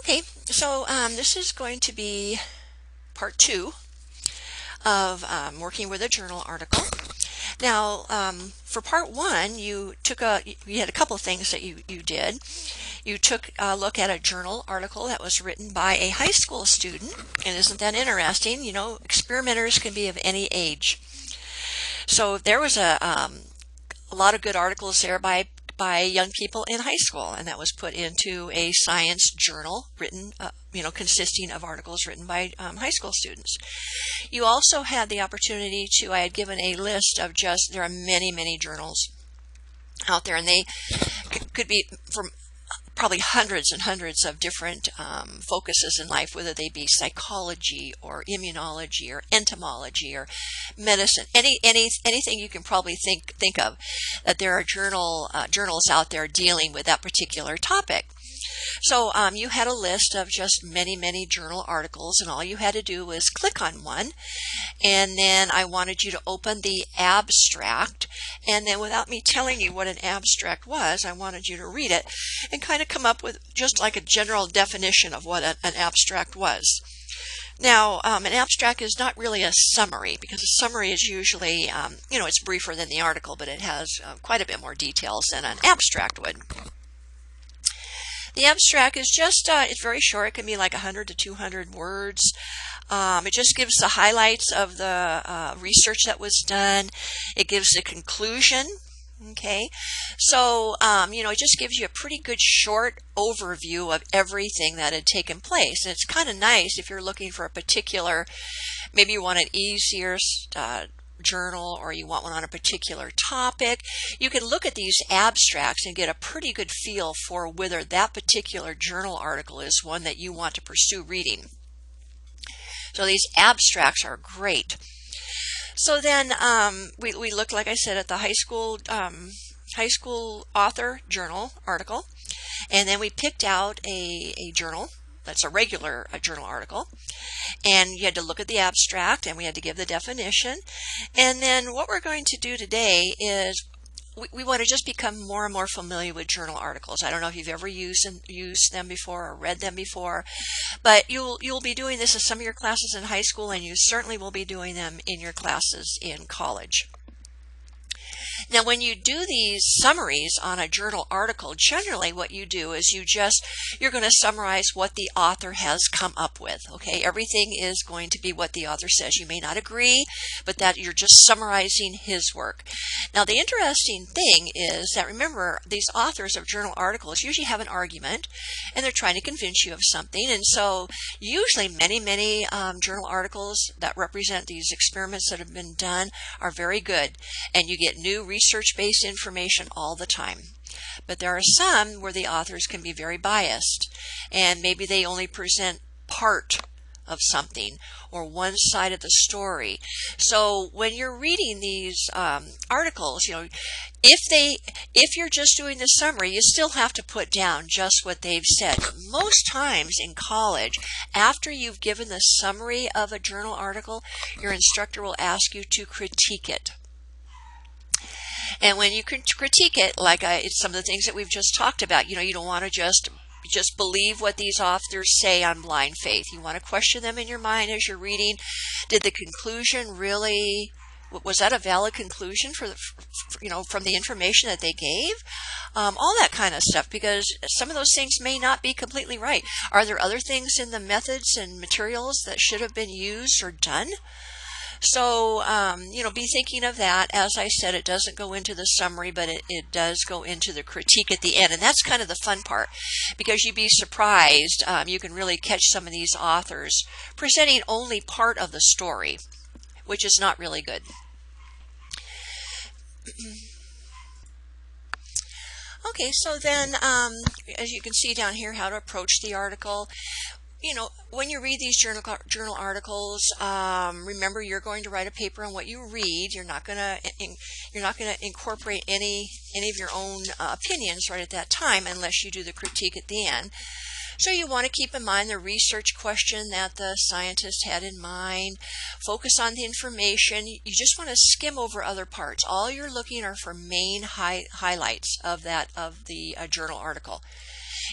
Okay, so this is going to be part two of working with a journal article. Now, for part one, you had a couple of things that you did. You took a look at a journal article that was written by a high school student, and isn't that interesting? You know, experimenters can be of any age. So there was a lot of good articles there by young people in high school, and that was put into a science journal written, consisting of articles written by high school students. You also had the opportunity to, I had given a list of there are many journals out there, and they could be from probably hundreds and hundreds of different focuses in life, whether they be psychology or immunology or entomology or medicine, anything you can probably think of, that there are journals out there dealing with that particular topic. So you had a list of just many journal articles, and all you had to do was click on one, and then I wanted you to open the abstract, and then without me telling you what an abstract was, I wanted you to read it and kind of come up with just like a general definition of what an abstract was. Now, an abstract is not really a summary, because a summary is usually, it's briefer than the article, but it has quite a bit more details than an abstract would. The abstract is just, it's very short. It can be like 100 to 200 words. It just gives the highlights of the research that was done. It gives the conclusion. Okay, so, it just gives you a pretty good short overview of everything that had taken place. And it's kind of nice if you're looking for a particular, maybe you want an easier journal, or you want one on a particular topic. You can look at these abstracts and get a pretty good feel for whether that particular journal article is one that you want to pursue reading. So these abstracts are great. So then we looked, like I said, at the high school author journal article, and then we picked out a journal that's a regular journal article, and you had to look at the abstract, and we had to give the definition. And then what we're going to do today is we want to just become more and more familiar with journal articles. I don't know if you've ever used them before or read them before, but you'll be doing this in some of your classes in high school, and you certainly will be doing them in your classes in college. Now, when you do these summaries on a journal article, generally what you do is you're going to summarize what the author has come up with. Okay, everything is going to be what the author says. You may not agree, but that you're just summarizing his work. Now, the interesting thing is that, remember, these authors of journal articles usually have an argument, and they're trying to convince you of something. And so usually many journal articles that represent these experiments that have been done are very good, and you get new research-based information all the time. But there are some where the authors can be very biased, and maybe they only present part of something or one side of the story. So when you're reading these articles, if you're just doing the summary, you still have to put down just what they've said. Most times in college, after you've given the summary of a journal article, your instructor will ask you to critique it. And when you can critique it, like it's some of the things that we've just talked about, you don't want to just believe what these authors say on blind faith. You want to question them in your mind as you're reading. Did the conclusion really, was that a valid conclusion from the information that they gave? All that kind of stuff, because some of those things may not be completely right. Are there other things in the methods and materials that should have been used or done? So, be thinking of that. As I said, it doesn't go into the summary, but it does go into the critique at the end. And that's kind of the fun part, because you'd be surprised. You can really catch some of these authors presenting only part of the story, which is not really good. Okay, so then, as you can see down here, how to approach the article. When you read these journal articles, remember, you're going to write a paper on what you read. You're not going to incorporate any of your own opinions right at that time, unless you do the critique at the end. So you want to keep in mind the research question that the scientist had in mind. Focus on the information. You just want to skim over other parts. All you're looking are for main highlights of the journal article.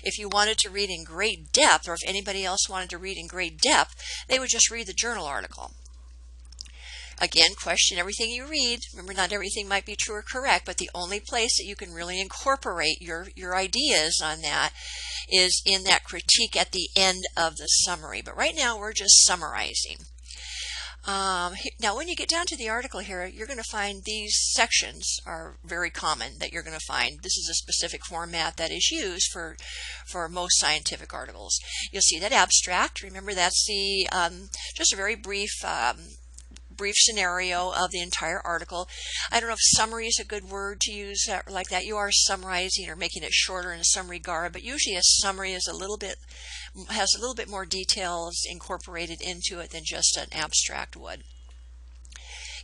If you wanted to read in great depth, or if anybody else wanted to read in great depth, they would just read the journal article. Again, question everything you read. Remember, not everything might be true or correct, but the only place that you can really incorporate your ideas on that is in that critique at the end of the summary. But right now, we're just summarizing. Now, when you get down to the article here, you're going to find these sections are very common that you're going to find. This is a specific format that is used for most scientific articles. You'll see that abstract. Remember, that's the just a very brief scenario of the entire article. I don't know if summary is a good word to use like that. You are summarizing or making it shorter in a summary garb, but usually a summary is has a little bit more details incorporated into it than just an abstract would.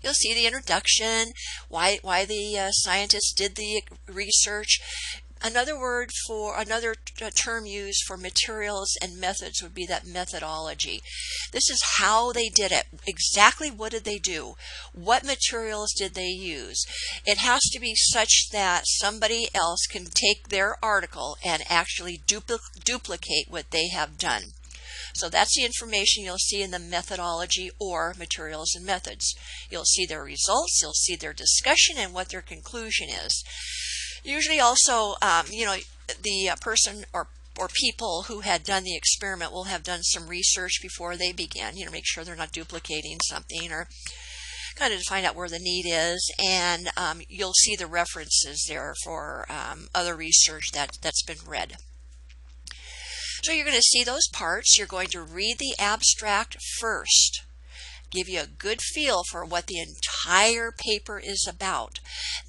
You'll see the introduction, why the scientists did the research. Another term used for materials and methods would be that methodology. This is how they did it. Exactly what did they do? What materials did they use? It has to be such that somebody else can take their article and actually duplicate what they have done. So that's the information you'll see in the methodology or materials and methods. You'll see their results, you'll see their discussion, and what their conclusion is. Usually also, the person or people who had done the experiment will have done some research before they began, make sure they're not duplicating something, or kind of to find out where the need is. And you'll see the references there for other research that's been read. So you're going to see those parts. You're going to read the abstract first. Give you a good feel for what the entire paper is about.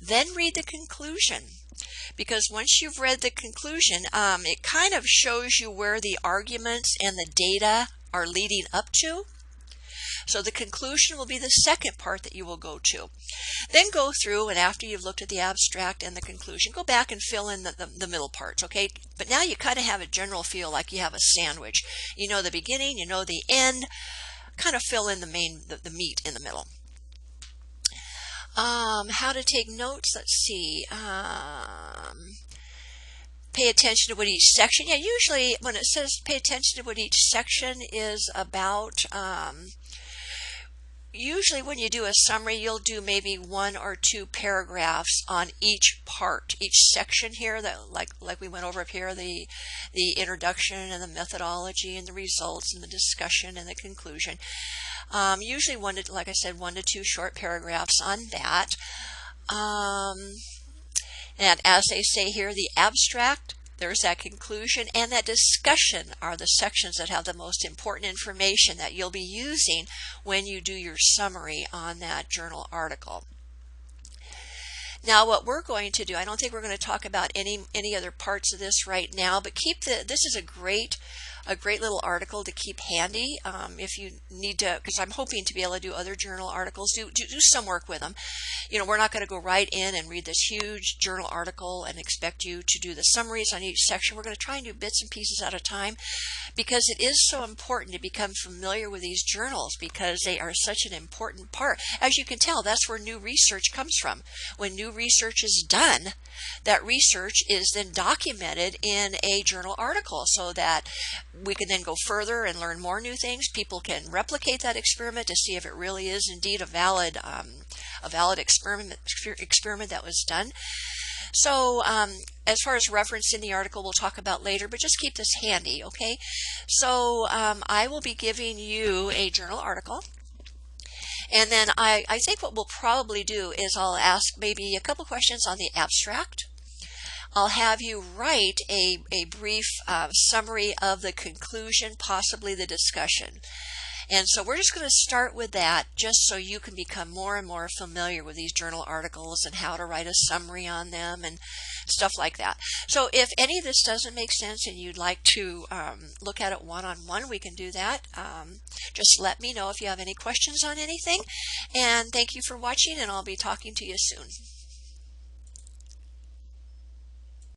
Then read the conclusion. Because once you've read the conclusion, it kind of shows you where the arguments and the data are leading up to. So the conclusion will be the second part that you will go to. Then go through, and after you've looked at the abstract and the conclusion, go back and fill in the middle parts, okay? But now you kind of have a general feel like you have a sandwich. You know the beginning, you know the end, kind of fill in the meat in the middle. How to take notes, let's see. Pay attention to what each section, usually when it says pay attention to what each section is about, usually when you do a summary, you'll do maybe 1 or 2 paragraphs on each part, each section here, that like we went over up here, the introduction and the methodology and the results and the discussion and the conclusion. Usually like I said, 1 to 2 short paragraphs on that. And as they say here, the abstract, there's that conclusion, and that discussion are the sections that have the most important information that you'll be using when you do your summary on that journal article. Now what we're going to do, I don't think we're going to talk about any other parts of this right now, but this is a great little article to keep handy if you need to, because I'm hoping to be able to do other journal articles, do some work with them. We're not going to go right in and read this huge journal article and expect you to do the summaries on each section. We're going to try and do bits and pieces at a time, because it is so important to become familiar with these journals, because they are such an important part. As you can tell, that's where new research comes from. When new research is done, that research is then documented in a journal article, so that we can then go further and learn more new things. People can replicate that experiment to see if it really is indeed a valid experiment that was done. So as far as reference in the article, we'll talk about later, but just keep this handy, okay? So I will be giving you a journal article. And then I think what we'll probably do is I'll ask maybe a couple questions on the abstract. I'll have you write a brief summary of the conclusion, possibly the discussion. And so we're just going to start with that, just so you can become more and more familiar with these journal articles and how to write a summary on them and stuff like that. So if any of this doesn't make sense and you'd like to look at it one-on-one, we can do that. Just let me know if you have any questions on anything. And thank you for watching, and I'll be talking to you soon.